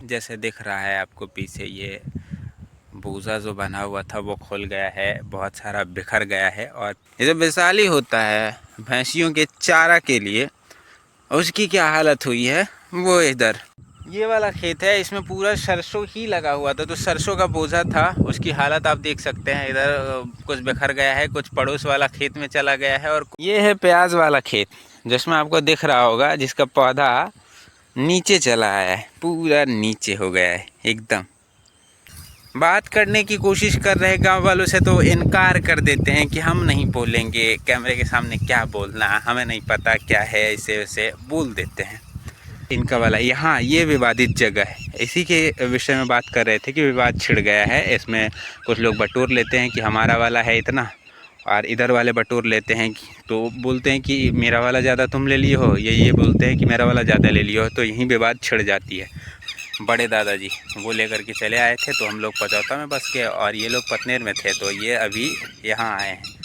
जैसे दिख रहा है आपको पीछे, ये भूसा जो बना हुआ था वो खुल गया है, बहुत सारा बिखर गया है। और ये जो विशाली होता है भैंसियों के चारा के लिए, उसकी क्या हालत हुई है। वो इधर ये वाला खेत है, इसमें पूरा सरसों ही लगा हुआ था, तो सरसों का बोझा था, उसकी हालत आप देख सकते हैं। इधर कुछ बिखर गया है, कुछ पड़ोस वाला खेत में चला गया है। और ये है प्याज वाला खेत, जिसमें आपको दिख रहा होगा, जिसका पौधा नीचे चला आया है, पूरा नीचे हो गया है एकदम। बात करने की कोशिश कर रहे गांव वालों से तो इनकार कर देते हैं कि हम नहीं बोलेंगे, कैमरे के सामने क्या बोलना, हमें नहीं पता क्या है, ऐसे वैसे बोल देते हैं। इनका वाला यहाँ ये विवादित जगह है, इसी के विषय में बात कर रहे थे कि विवाद छिड़ गया है। इसमें कुछ लोग बटोर लेते हैं कि हमारा वाला है इतना, और इधर वाले बटोर लेते हैं तो बोलते हैं कि मेरा वाला ज़्यादा तुम ले लिए हो, ये बोलते हैं कि मेरा वाला ज़्यादा ले लियो हो, तो यहीं विवाद छिड़ जाती है। बड़े दादाजी वो लेकर के चले आए थे, तो हम लोग पचौता में बस के, और ये लोग पतनेर में थे, तो ये अभी यहाँ आए हैं।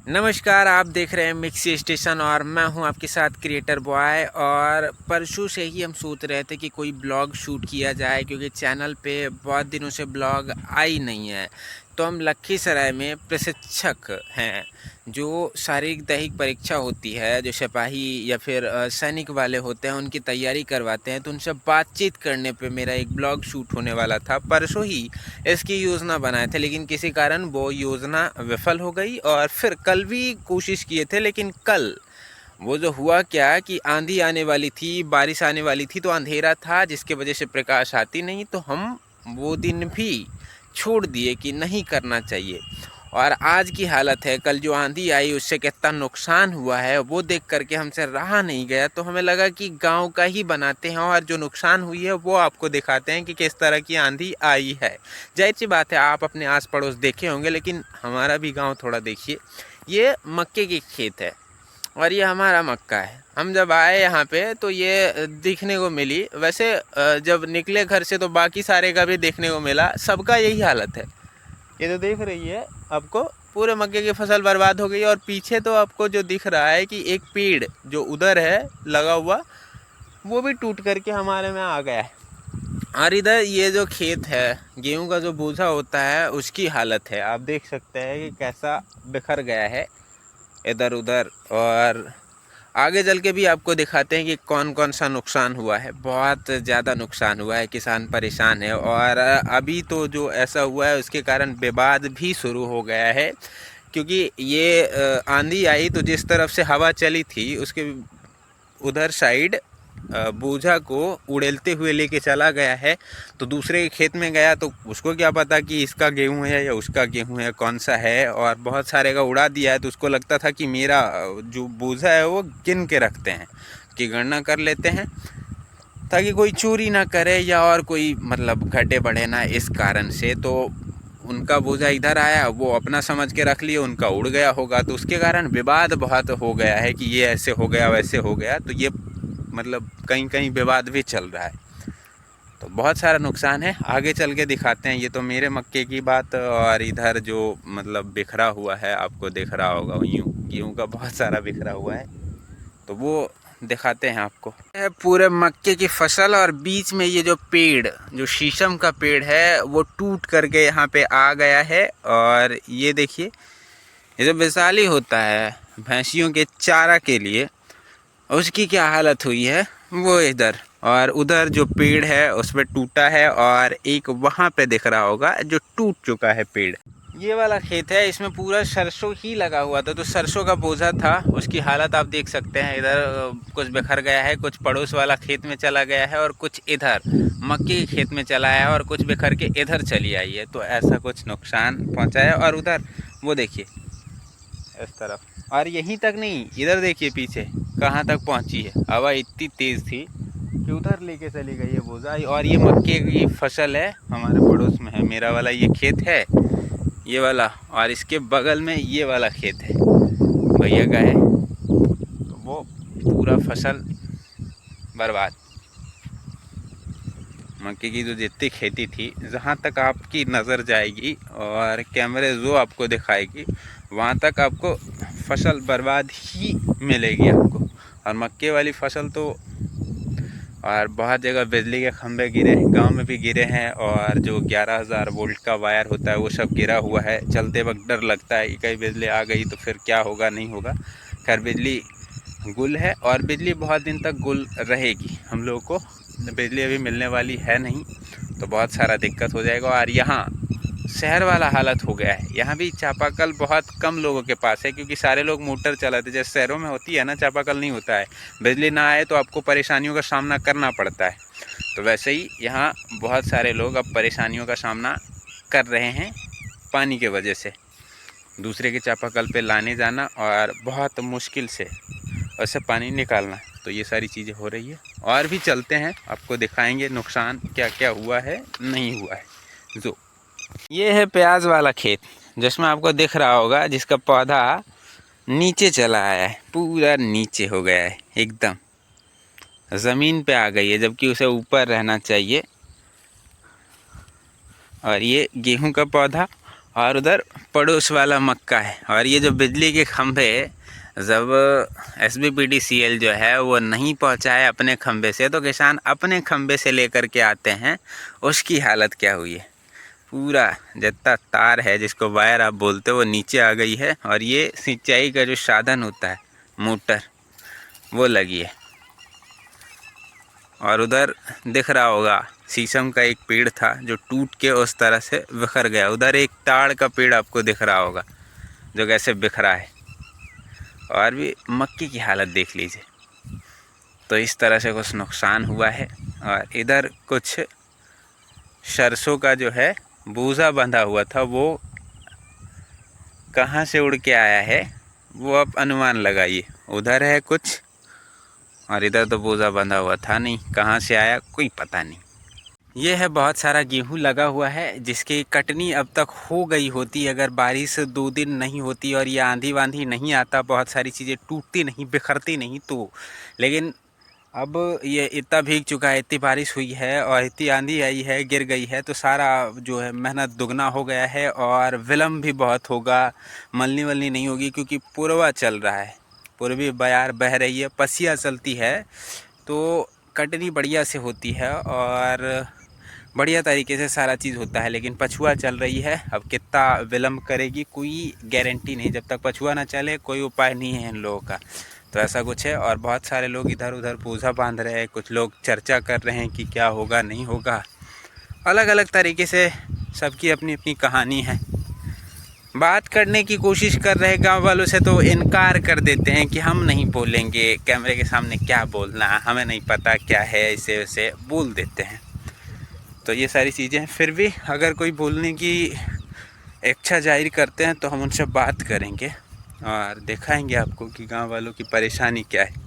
नमस्कार, आप देख रहे हैं मिक्सी स्टेशन और मैं हूं आपके साथ क्रिएटर बॉय। और परसों से ही हम सोच रहे थे कि कोई ब्लॉग शूट किया जाए, क्योंकि चैनल पे बहुत दिनों से ब्लॉग आई नहीं है। तो हम लखीसराय में प्रशिक्षक हैं, जो शारीरिक दैहिक परीक्षा होती है, जो सिपाही या फिर सैनिक वाले होते हैं, उनकी तैयारी करवाते हैं, तो उनसे बातचीत करने पे मेरा एक ब्लॉग शूट होने वाला था। परसों ही इसकी योजना बनाए थे, लेकिन किसी कारण वो योजना विफल हो गई। और फिर कल भी कोशिश किए थे, लेकिन कल वो जो हुआ क्या कि आंधी आने वाली थी, बारिश आने वाली थी, तो अंधेरा था, जिसके वजह से प्रकाश आती नहीं, तो हम वो दिन भी छोड़ दिए कि नहीं करना चाहिए। और आज की हालत है, कल जो आंधी आई उससे कितना नुकसान हुआ है वो देख करके हमसे रहा नहीं गया, तो हमें लगा कि गांव का ही बनाते हैं और जो नुकसान हुई है वो आपको दिखाते हैं कि किस तरह की आंधी आई है। जाहिर सी बात है, आप अपने आस पड़ोस देखे होंगे, लेकिन हमारा भी गाँव थोड़ा देखिए। ये मक्के की खेत है और ये हमारा मक्का है। हम जब आए यहाँ पे तो ये दिखने को मिली, वैसे जब निकले घर से तो बाकी सारे का भी देखने को मिला, सबका यही हालत है। ये तो देख रही है आपको, पूरे मक्के की फसल बर्बाद हो गई। और पीछे तो आपको जो दिख रहा है कि एक पेड़ जो उधर है लगा हुआ, वो भी टूट करके हमारे में आ गया है। और इधर ये जो खेत है, गेहूं का जो बोझा होता है, उसकी हालत है, आप देख सकते हैं कि कैसा बिखर गया है इधर उधर। और आगे चल के भी आपको दिखाते हैं कि कौन कौन सा नुकसान हुआ है। बहुत ज़्यादा नुकसान हुआ है, किसान परेशान है। और अभी तो जो ऐसा हुआ है उसके कारण विवाद भी शुरू हो गया है, क्योंकि ये आंधी आई तो जिस तरफ से हवा चली थी उसके उधर साइड बोझा को उड़ेलते हुए लेके चला गया है, तो दूसरे के खेत में गया तो उसको क्या पता कि इसका गेहूं है या उसका गेहूं है, कौन सा है। और बहुत सारे का उड़ा दिया है, तो उसको लगता था कि मेरा जो बोझा है वो गिन के रखते हैं, कि गणना कर लेते हैं ताकि कोई चोरी ना करे या और कोई मतलब घटे बढ़े ना, इस कारण से। तो उनका बोझा इधर आया, वो अपना समझ के रख लिए, उनका उड़ गया होगा, तो उसके कारण विवाद बहुत हो गया है कि ये ऐसे हो गया वैसे हो गया। तो ये मतलब कहीं कहीं विवाद भी चल रहा है, तो बहुत सारा नुकसान है। आगे चल के दिखाते हैं। ये तो मेरे मक्के की बात, और इधर जो मतलब बिखरा हुआ है आपको दिख रहा होगा, यूँ गेहूँ का बहुत सारा बिखरा हुआ है, तो वो दिखाते हैं आपको। है पूरे मक्के की फसल, और बीच में ये जो पेड़, जो शीशम का पेड़ है, वो टूट करके यहाँ पे आ गया है। और ये देखिए, ये जो विशाली होता है भैंसियों के चारा के लिए, उसकी क्या हालत हुई है। वो इधर और उधर जो पेड़ है उस पर टूटा है, और एक वहाँ पे दिख रहा होगा जो टूट चुका है पेड़। ये वाला खेत है, इसमें पूरा सरसों ही लगा हुआ था, तो सरसों का बोझा था, उसकी हालत आप देख सकते हैं। इधर कुछ बिखर गया है, कुछ पड़ोस वाला खेत में चला गया है, और कुछ इधर मक्के के खेत में चला है, और कुछ बिखर के इधर चली आई है। तो ऐसा कुछ नुकसान पहुंचा है। और उधर वो देखिए इस तरफ, और यहीं तक नहीं, इधर देखिए पीछे कहाँ तक पहुँची है। हवा इतनी तेज़ थी कि उधर लेके चली गई है बोझा। और ये मक्के की फसल है, हमारे पड़ोस में है, मेरा वाला ये खेत है, ये वाला, और इसके बगल में ये वाला खेत है भैया का है, तो वो पूरा फसल बर्बाद। मक्के की जो जितनी खेती थी, जहाँ तक आपकी नज़र जाएगी और कैमरे जो आपको दिखाएगी वहाँ तक आपको फसल बर्बाद ही मिलेगी आपको। और मक्के वाली फसल तो, और बहुत जगह बिजली के खंभे गिरे, गांव में भी गिरे हैं, और जो 11,000 वोल्ट का वायर होता है वो सब गिरा हुआ है। चलते वक्त डर लगता है कि कहीं बिजली आ गई तो फिर क्या होगा, नहीं होगा। खैर बिजली गुल है और बिजली बहुत दिन तक गुल रहेगी। हम लोगों को बिजली अभी मिलने वाली है नहीं, तो बहुत सारा दिक्कत हो जाएगा। और यहाँ शहर वाला हालत हो गया है, यहाँ भी चापाकल बहुत कम लोगों के पास है, क्योंकि सारे लोग मोटर चलाते। जैसे शहरों में होती है ना, चापाकल नहीं होता है, बिजली ना आए तो आपको परेशानियों का सामना करना पड़ता है। तो वैसे ही यहाँ बहुत सारे लोग अब परेशानियों का सामना कर रहे हैं पानी के वजह से। दूसरे के चापाकल पे लाने जाना और बहुत मुश्किल से वैसे पानी निकालना, तो ये सारी चीज़ें हो रही है। और भी चलते हैं, आपको दिखाएंगे नुकसान क्या क्या हुआ है, नहीं हुआ है। जो ये है प्याज वाला खेत, जिसमें आपको दिख रहा होगा, जिसका पौधा नीचे चला आया है, पूरा नीचे हो गया है, एकदम ज़मीन पे आ गई है, जबकि उसे ऊपर रहना चाहिए। और ये गेहूं का पौधा, और उधर पड़ोस वाला मक्का है। और ये जो बिजली के खंभे, जब SBPDCL जो है वो नहीं पहुंचाए अपने खंभे से, तो किसान अपने खंभे से लेकर के आते हैं, उसकी हालत क्या हुई है। पूरा जितना तार है, जिसको वायर आप बोलते हो, वो नीचे आ गई है। और ये सिंचाई का जो साधन होता है, मोटर, वो लगी है। और उधर दिख रहा होगा शीशम का एक पेड़ था जो टूट के उस तरह से बिखर गया। उधर एक ताड़ का पेड़ आपको दिख रहा होगा जो कैसे बिखरा है। और भी मक्की की हालत देख लीजिए। तो इस तरह से कुछ नुकसान हुआ है। और इधर कुछ सरसों का जो है बूझा बंधा हुआ था, वो कहाँ से उड़ के आया है वो आप अनुमान लगाइए। उधर है कुछ, और इधर तो बूझा बंधा हुआ था नहीं, कहाँ से आया कोई पता नहीं। ये है बहुत सारा गेहूं लगा हुआ है, जिसकी कटनी अब तक हो गई होती अगर बारिश 2 दिन नहीं होती और ये आंधी वांधी नहीं आता, बहुत सारी चीज़ें टूटती नहीं, बिखरती नहीं तो। लेकिन अब ये इतना भीग चुका है, इतनी बारिश हुई है और इतनी आंधी आई है, गिर गई है, तो सारा जो है मेहनत दुगना हो गया है। और विलम्ब भी बहुत होगा, मलनी वलनी नहीं होगी, क्योंकि पूर्वा चल रहा है, पूर्वी बयार बह रही है, पसिया चलती है, तो कटनी बढ़िया से होती है और बढ़िया तरीके से सारा चीज़ होता है। लेकिन पछुआ चल रही है, अब कितना विलम्ब करेगी कोई गारंटी नहीं। जब तक पछुआ ना चले कोई उपाय नहीं है इन लोगों का। तो ऐसा कुछ है। और बहुत सारे लोग इधर उधर पूजा बांध रहे हैं, कुछ लोग चर्चा कर रहे हैं कि क्या होगा नहीं होगा। अलग अलग तरीके से सबकी अपनी अपनी कहानी है। बात करने की कोशिश कर रहे गांव वालों से तो इनकार कर देते हैं कि हम नहीं बोलेंगे, कैमरे के सामने क्या बोलना, हमें नहीं पता क्या है, ऐसे वैसे बोल देते हैं। तो ये सारी चीज़ें हैं। फिर भी अगर कोई बोलने की इच्छा जाहिर करते हैं तो हम उनसे बात करेंगे और दिखाएंगे आपको कि गांव वालों की परेशानी क्या है।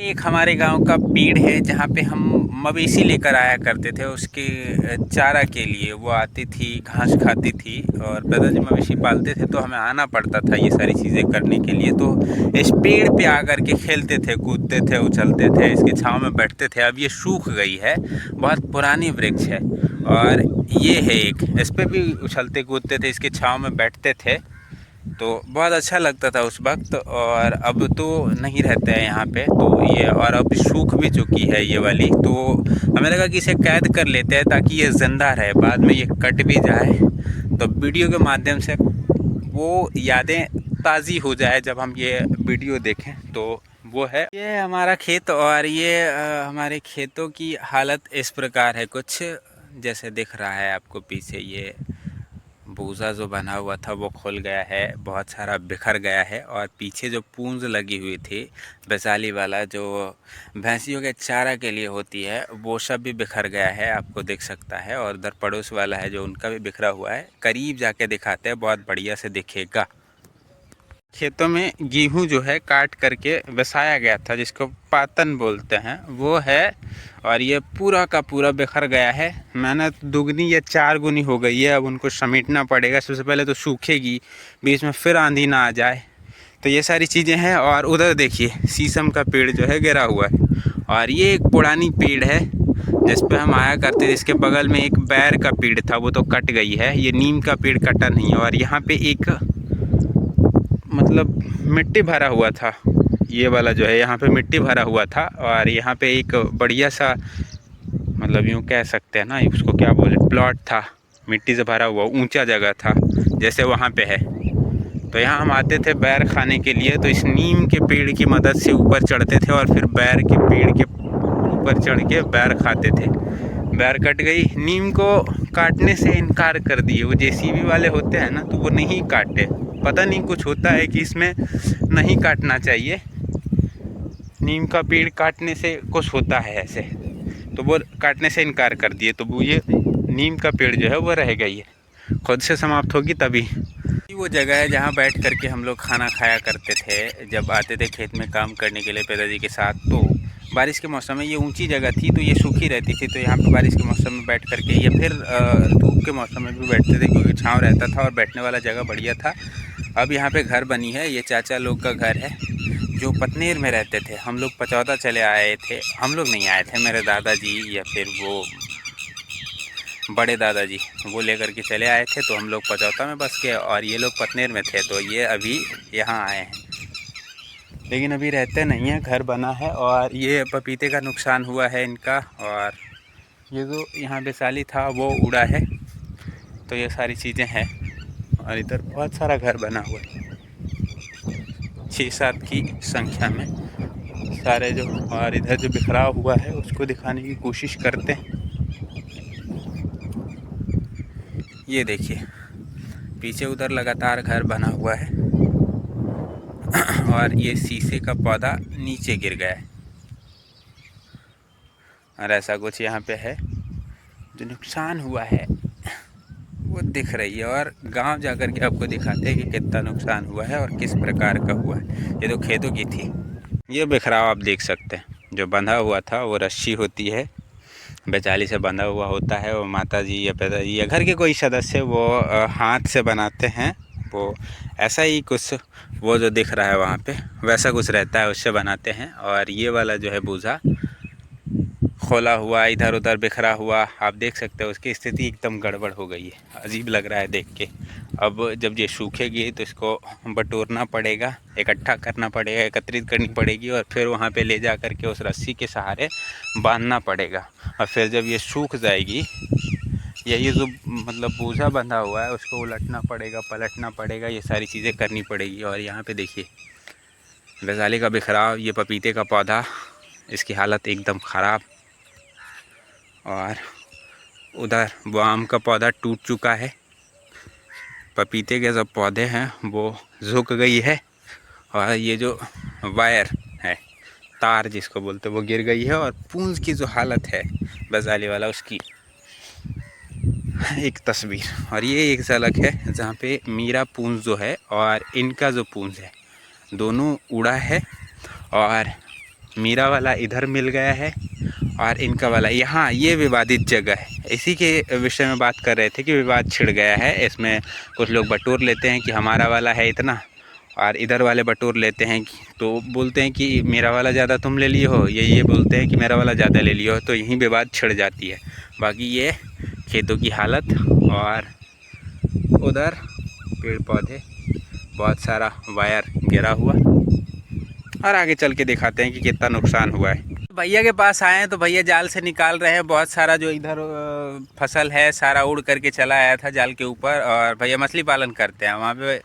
एक हमारे गांव का पेड़ है जहाँ पे हम मवेशी लेकर आया करते थे, उसके चारा के लिए। वो आती थी, घास खाती थी, और दादाजी मवेशी पालते थे तो हमें आना पड़ता था ये सारी चीज़ें करने के लिए। तो इस पेड़ पे आकर के खेलते थे, कूदते थे, उछलते थे, इसके छांव में बैठते थे। अब ये सूख गई है, बहुत पुरानी वृक्ष है। और ये है एक, इस पर भी उछलते कूदते थे, इसके छांव में बैठते थे, तो बहुत अच्छा लगता था उस वक्त। और अब तो नहीं रहते हैं यहाँ पे, तो ये और अब सूख भी चुकी है ये वाली। तो हमें लगा कि इसे कैद कर लेते हैं ताकि ये ज़िंदा रहे, बाद में ये कट भी जाए तो वीडियो के माध्यम से वो यादें ताज़ी हो जाए जब हम ये वीडियो देखें। तो वो है ये हमारा खेत। और ये हमारे खेतों की हालत इस प्रकार है कुछ, जैसे दिख रहा है आपको पीछे। ये भूसा जो बना हुआ था वो खुल गया है, बहुत सारा बिखर गया है। और पीछे जो पूंज लगी हुई थी वैशाली वाला, जो भैंसियों के चारा के लिए होती है, वो सब भी बिखर गया है, आपको दिख सकता है। और उधर पड़ोस वाला है जो, उनका भी बिखरा हुआ है। करीब जाके दिखाते हैं, बहुत बढ़िया से दिखेगा। खेतों में गेहूं जो है काट करके बसाया गया था, जिसको पातन बोलते हैं, वो है। और ये पूरा का पूरा बिखर गया है। मेहनत दुगनी या 4 गुनी हो गई है। अब उनको समेटना पड़ेगा। सबसे पहले तो सूखेगी, बीच में फिर आंधी ना आ जाए, तो ये सारी चीज़ें हैं। और उधर देखिए शीशम का पेड़ जो है गिरा हुआ है। और ये एक पुरानी पेड़ है, जिस पे हम आया करते थे, इसके बगल में एक बैर का पेड़ था, वो तो कट गई है। ये नीम का पेड़ कटा नहीं है। और यहाँ पे एक मतलब मिट्टी भरा हुआ था, ये वाला जो है यहाँ पे मिट्टी भरा हुआ था। और यहाँ पे एक बढ़िया सा मतलब यूँ कह सकते हैं ना, उसको क्या बोले, प्लॉट था, मिट्टी से भरा हुआ, ऊंचा जगह था जैसे वहाँ पे है। तो यहाँ हम आते थे बैर खाने के लिए, तो इस नीम के पेड़ की मदद से ऊपर चढ़ते थे और फिर बैर के पेड़ के ऊपर चढ़ के बैर खाते थे। बैर कट गई, नीम को काटने से इनकार कर दिए। वो जेसीबी वाले होते हैं ना, तो वो नहीं काटे, पता नहीं कुछ होता है कि इसमें नहीं काटना चाहिए, नीम का पेड़ काटने से कुछ होता है ऐसे, तो वो काटने से इनकार कर दिए। तो वो ये नीम का पेड़ जो है वो रह गई है, खुद से समाप्त होगी तभी। वो जगह है जहाँ बैठ करके हम लोग खाना खाया करते थे जब आते थे खेत में काम करने के लिए पिताजी के साथ। तो बारिश के मौसम में ये ऊंची जगह थी, तो ये सूखी रहती थी, तो यहाँ पे बारिश के मौसम में बैठ करके, या फिर धूप के मौसम में भी बैठते थे क्योंकि छाँव रहता था और बैठने वाला जगह बढ़िया था। अब यहाँ पे घर बनी है, ये चाचा लोग का घर है जो पतनेर में रहते थे। हम लोग पचौदा चले आए थे, हम लोग नहीं आए थे, मेरे दादाजी या फिर वो बड़े दादाजी वो लेकर के चले आए थे। तो हम लोग पचौता में बस गए और ये लोग पतनेर में थे, तो ये अभी यहाँ आए हैं, लेकिन अभी रहते नहीं हैं, घर बना है। और ये पपीते का नुकसान हुआ है इनका, और ये जो यहाँ वैशाली था वो उड़ा है। तो ये सारी चीज़ें हैं, और इधर बहुत सारा घर बना हुआ है, 6-7 की संख्या में सारे जो, और इधर जो बिखराव हुआ है उसको दिखाने की कोशिश करते हैं। ये देखिए पीछे उधर लगातार घर बना हुआ है और ये शीशे का पौधा नीचे गिर गया है, और ऐसा कुछ यहाँ पे है। जो नुकसान हुआ है वो दिख रही है, और गांव जाकर के आपको दिखाते हैं कि कितना नुकसान हुआ है और किस प्रकार का हुआ है। ये तो खेतों की थी। ये बिखराव आप देख सकते हैं, जो बंधा हुआ था वो रस्सी होती है, बेचाली से बंधा हुआ होता है, वो माता जी या पिताजी या घर के कोई सदस्य वो हाथ से बनाते हैं। वो ऐसा ही कुछ, वो जो दिख रहा है वहाँ पे वैसा कुछ रहता है, उससे बनाते हैं। और ये वाला जो है बूझा खोला हुआ, इधर उधर बिखरा हुआ, आप देख सकते हो उसकी स्थिति एकदम गड़बड़ हो गई है, अजीब लग रहा है देख के। अब जब ये सूखेगी तो इसको बटोरना पड़ेगा, इकट्ठा करना पड़ेगा, एकत्रित करनी पड़ेगी, और फिर वहाँ पे ले जा कर के उस रस्सी के सहारे बांधना पड़ेगा। और फिर जब ये सूख जाएगी, ये जो मतलब बूझा बंधा हुआ है उसको उलटना पड़ेगा, पलटना पड़ेगा, ये सारी चीज़ें करनी पड़ेगी। और यहाँ पे देखिए वैशाली का बिखराव, ये पपीते का पौधा, इसकी हालत एकदम ख़राब। और उधर वो आम का पौधा टूट चुका है, पपीते के जो पौधे हैं वो झुक गई है, और ये जो वायर है, तार जिसको बोलते हैं, वो गिर गई है। और पूंछ की जो हालत है वैशाली वाला, उसकी एक तस्वीर। और ये एक झलक है जहाँ पे मेरा पूंछ जो है और इनका जो पूंछ है दोनों उड़ा है, और मेरा वाला इधर मिल गया है और इनका वाला यहाँ, ये विवादित जगह है। इसी के विषय में बात कर रहे थे कि विवाद छिड़ गया है। इसमें कुछ लोग बटोर लेते हैं कि हमारा वाला है इतना, और इधर वाले बटोर लेते हैं तो बोलते हैं कि मेरा वाला ज़्यादा तुम ले लिए हो, ये बोलते हैं कि मेरा वाला ज़्यादा ले लिए हो, तो यहीं विवाद छिड़ जाती है। बाकी ये खेतों की हालत, और उधर पेड़ पौधे, बहुत सारा वायर गिरा हुआ, और आगे चल के दिखाते हैं कि कितना नुकसान हुआ है। भैया के पास आए हैं तो भैया जाल से निकाल रहे हैं बहुत सारा जो इधर फसल है, सारा उड़ करके चला आया था जाल के ऊपर। और भैया मछली पालन करते हैं, वहाँ पे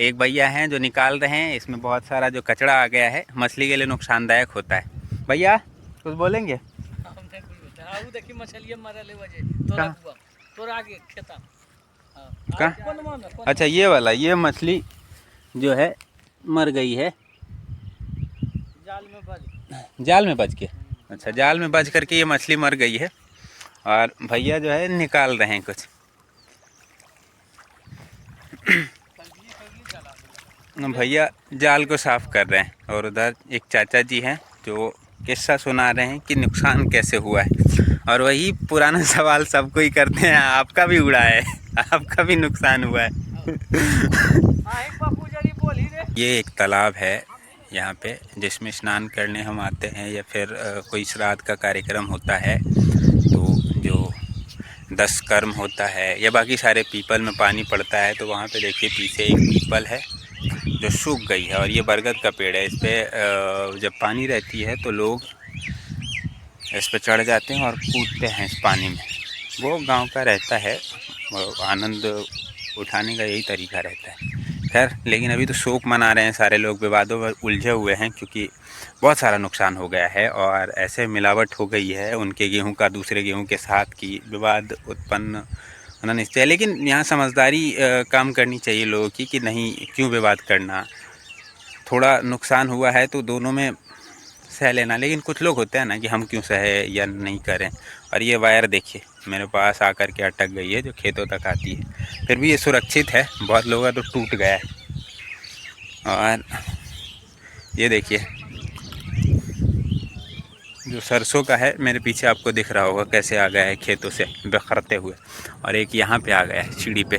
एक भैया हैं जो निकाल रहे हैं। इसमें बहुत सारा जो कचरा आ गया है, मछली के लिए नुकसानदायक होता है। भैया कुछ बोलेंगे? अच्छा, ये वाला, ये मछली जो है मर गई है जाल में बच के। अच्छा, जाल में बच करके ये मछली मर गई है, और भैया जो है निकाल रहे हैं कुछ। भैया जाल को साफ कर रहे हैं, और उधर एक चाचा जी हैं जो किस्सा सुना रहे हैं कि नुकसान कैसे हुआ है। और वही पुराना सवाल सबको ही करते हैं, आपका भी उड़ा है, आपका भी नुकसान हुआ है। ये एक तालाब है, यहाँ पे, जिसमें स्नान करने हम आते हैं या फिर कोई श्राद्ध का कार्यक्रम होता है तो जो 10 कर्म होता है या बाकी सारे पीपल में पानी पड़ता है, तो वहाँ पे देखिए पीछे एक पीपल है जो सूख गई है और ये बरगद का पेड़ है। इस पर जब पानी रहती है तो लोग इस पर चढ़ जाते हैं और कूदते हैं इस पानी में। वो गांव का रहता है, आनंद उठाने का यही तरीका रहता है। खैर, लेकिन अभी तो शोक मना रहे हैं सारे लोग, विवादों में उलझे हुए हैं क्योंकि बहुत सारा नुकसान हो गया है और ऐसे मिलावट हो गई है उनके गेहूं का दूसरे गेहूं के साथ की विवाद उत्पन्न होना नहीं चाहिए। लेकिन यहाँ समझदारी काम करनी चाहिए लोगों की कि नहीं, क्यों विवाद करना। थोड़ा नुकसान हुआ है तो दोनों में सह लेना, लेकिन कुछ लोग होते हैं ना कि हम क्यों सहे या नहीं करें। और ये वायर देखिए मेरे पास आकर के अटक गई है जो खेतों तक आती है, फिर भी ये सुरक्षित है। बहुत लोगों का तो टूट गया है। और ये देखिए जो सरसों का है मेरे पीछे आपको दिख रहा होगा कैसे आ गया है खेतों से बिखरते हुए, और एक यहाँ पे आ गया है सीढ़ी पे।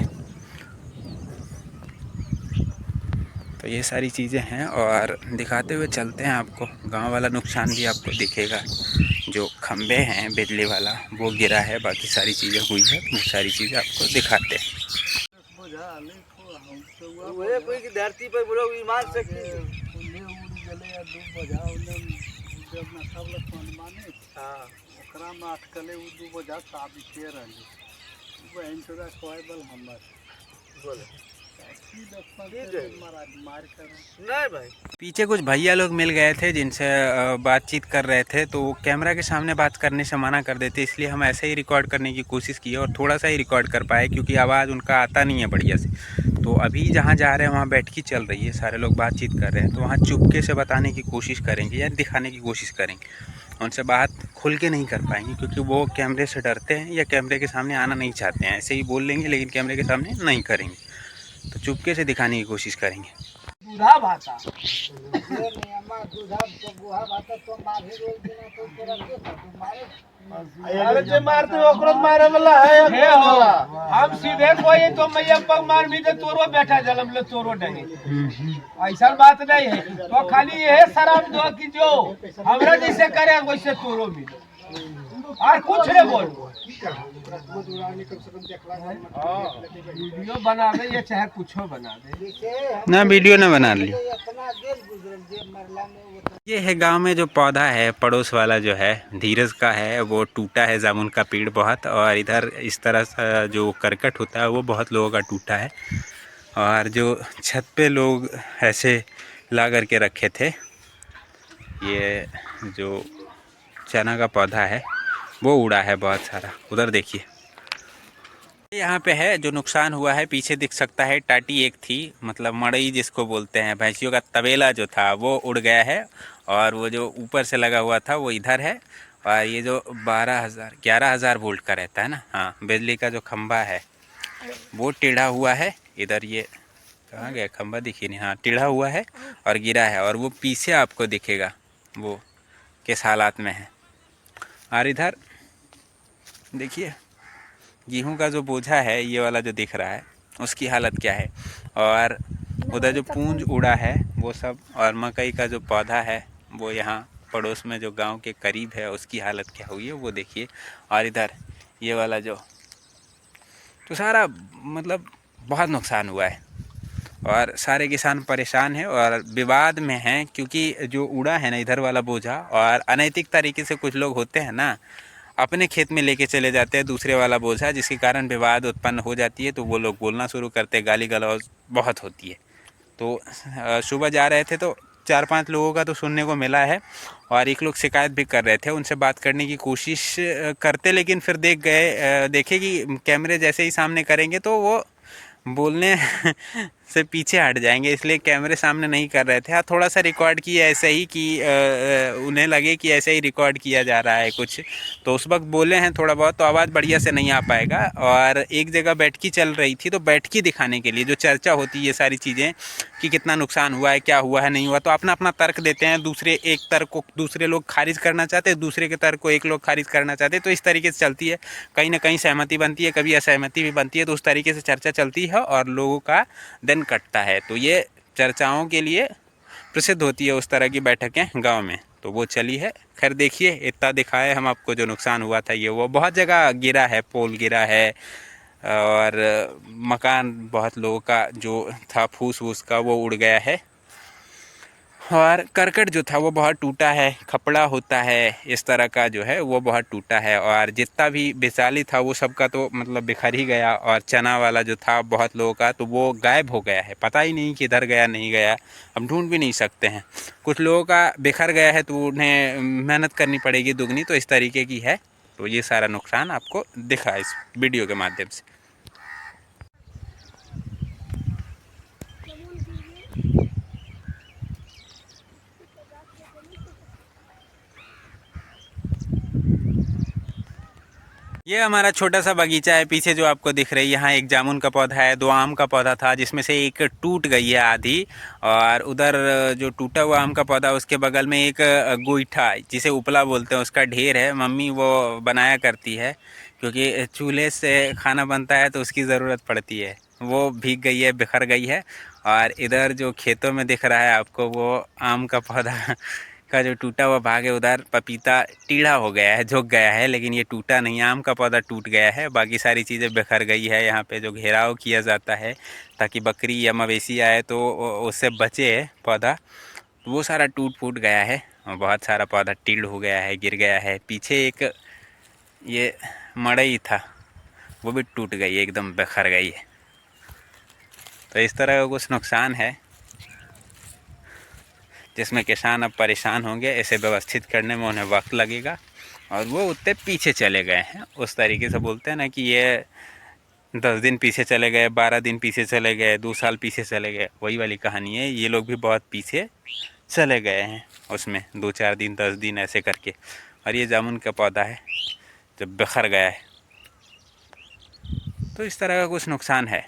तो ये सारी चीज़ें हैं और दिखाते हुए चलते हैं आपको। गांव वाला नुकसान भी आपको दिखेगा, जो खंबे हैं बिजली वाला वो गिरा है, बाकी सारी चीज़ें हुई है, वो सारी चीज़ें आपको दिखाते हैं। धरती पर बोलो ईमान से पीछे कुछ भैया लोग मिल गए थे जिनसे बातचीत कर रहे थे, तो वो कैमरा के सामने बात करने से मना कर देते, इसलिए हम ऐसे ही रिकॉर्ड करने की कोशिश की और थोड़ा सा ही रिकॉर्ड कर पाए क्योंकि आवाज़ उनका आता नहीं है बढ़िया से। तो अभी जहाँ जा रहे हैं वहाँ बैठकी चल रही है, सारे लोग बातचीत कर रहे हैं, तो वहाँ चुपके से बताने की कोशिश करेंगे या दिखाने की कोशिश करेंगे। उनसे बात खुल के नहीं कर पाएंगे क्योंकि वो कैमरे से डरते हैं या कैमरे के सामने आना नहीं चाहते हैं। ऐसे ही बोल लेंगे लेकिन कैमरे के सामने नहीं करेंगे, तो चुपके से दिखाने की कोशिश करेंगे। अरे जे मारते ओकरो मारे वाला है हे हो। हम सीधे कोई तो मैया पग मार भी दे तोरो बैठा जलम ले तोरो डगे, ऐसा बात नहीं है। तो खाली ये शराब दो कि जो हमरा जैसे करे वैसे तोरो भी, और कुछ नहीं बोल। वीडियो बना दे या चाहे कुछ बना दे ना, वीडियो ना बना लियो। ये है गांव में जो पौधा है पड़ोस वाला जो है धीरज का है, वो टूटा है जामुन का पेड़ बहुत, और इधर इस तरह से जो करकट होता है वो बहुत लोगों का टूटा है। और जो छत पे लोग ऐसे ला करके रखे थे, ये जो चना का पौधा है वो उड़ा है बहुत सारा। उधर देखिए यहाँ पे है जो नुकसान हुआ है, पीछे दिख सकता है टाटी एक थी, मतलब मड़ई जिसको बोलते हैं, भैंसियों का तबेला जो था वो उड़ गया है, और वो जो ऊपर से लगा हुआ था वो इधर है। और ये जो 11,000 वोल्ट का रहता है ना, हाँ, बिजली का जो खंभा है वो टेढ़ा हुआ है। इधर ये कहाँ गया खंभा, दिखी नहीं, हाँ टेढ़ा हुआ है और गिरा है, और वो पीछे आपको दिखेगा वो किस हालात में है। और इधर देखिए गेहूं का जो बोझा है ये वाला जो दिख रहा है उसकी हालत क्या है, और उधर जो पूंज उड़ा है वो सब, और मकई का जो पौधा है वो यहाँ पड़ोस में जो गांव के करीब है उसकी हालत क्या हुई है वो देखिए। और इधर ये वाला जो, तो सारा मतलब बहुत नुकसान हुआ है और सारे किसान परेशान हैं और विवाद में हैं क्योंकि जो उड़ा है ना इधर वाला बोझा, और अनैतिक तरीके से कुछ लोग होते हैं ना, अपने खेत में लेके चले जाते हैं दूसरे वाला बोझा, जिसके कारण विवाद उत्पन्न हो जाती है। तो वो लोग बोलना शुरू करते हैं, गाली गलौज बहुत होती है। तो सुबह जा रहे थे तो 4-5 लोगों का तो सुनने को मिला है, और एक लोग शिकायत भी कर रहे थे, उनसे बात करने की कोशिश करते, लेकिन फिर देखे कि कैमरे जैसे ही सामने करेंगे तो वो बोलने से पीछे हट जाएंगे, इसलिए कैमरे सामने नहीं कर रहे थे। हाँ, थोड़ा सा रिकॉर्ड किया ऐसे ही कि उन्हें लगे कि ऐसे ही रिकॉर्ड किया जा रहा है कुछ, तो उस वक्त बोले हैं थोड़ा बहुत, तो आवाज़ बढ़िया से नहीं आ पाएगा। और एक जगह बैठकी चल रही थी, तो बैठकी दिखाने के लिए जो चर्चा होती है ये सारी चीज़ें कि कितना नुकसान हुआ है, क्या हुआ है, नहीं हुआ, तो अपना अपना तर्क देते हैं। एक तर्क को दूसरे लोग खारिज करना चाहते हैं, दूसरे के तर्क को एक लोग खारिज करना चाहते हैं, तो इस तरीके से चलती है। कहीं ना कहीं सहमति बनती है, कभी असहमति भी बनती है, तो उस तरीके से चर्चा चलती है और लोगों का दिन कटता है। तो ये चर्चाओं के लिए प्रसिद्ध होती है उस तरह की बैठकें गांव में, तो वो चली है। खैर देखिए, इतना दिखाए हम आपको, जो नुकसान हुआ था ये वो बहुत जगह गिरा है, पोल गिरा है और मकान बहुत लोगों का जो था फूस वूस का वो उड़ गया है, और करकट जो था वो बहुत टूटा है, खपड़ा होता है इस तरह का जो है वो बहुत टूटा है, और जितना भी बिसाली था वो सबका तो मतलब बिखर ही गया, और चना वाला जो था बहुत लोगों का तो वो गायब हो गया है, पता ही नहीं किधर गया नहीं गया, हम ढूंढ भी नहीं सकते हैं। कुछ लोगों का बिखर गया है तो उन्हें मेहनत करनी पड़ेगी दुगनी, तो इस तरीके की है। तो ये सारा नुकसान आपको दिखा इस वीडियो के माध्यम से। ये हमारा छोटा सा बगीचा है, पीछे जो आपको दिख रही है, यहाँ एक जामुन का पौधा है, 2 आम का पौधा था जिसमें से एक टूट गई है आधी, और उधर जो टूटा हुआ आम का पौधा उसके बगल में एक गोईठा जिसे उपला बोलते हैं उसका ढेर है। मम्मी वो बनाया करती है क्योंकि चूल्हे से खाना बनता है तो उसकी ज़रूरत पड़ती है, वो भीग गई है, बिखर गई है। और इधर जो खेतों में दिख रहा है आपको वो आम का पौधा का जो टूटा हुआ भाग है, उधर पपीता टीढ़ा हो गया है, झुक गया है, लेकिन ये टूटा नहीं, आम का पौधा टूट गया है। बाकी सारी चीज़ें बिखर गई है। यहाँ पे जो घेराव किया जाता है ताकि बकरी या मवेशी आए तो उससे बचे पौधा, तो वो सारा टूट फूट गया है और बहुत सारा पौधा टीढ़ हो गया है, गिर गया है। पीछे एक ये मड़ई था वो भी टूट गई है, एकदम बिखर गई है। तो इस तरह का कुछ नुकसान है जिसमें किसान अब परेशान होंगे। इसे व्यवस्थित करने में उन्हें वक्त लगेगा और वो उतने पीछे चले गए हैं। उस तरीके से बोलते हैं ना कि ये 10 दिन पीछे चले गए, 12 दिन पीछे चले गए, 2 साल पीछे चले गए, वही वाली कहानी है। ये लोग भी बहुत पीछे चले गए हैं उसमें, 2-4 दिन 10 दिन ऐसे करके। और ये जामुन का पौधा है जब बिखर गया है। तो इस तरह का कुछ नुकसान है।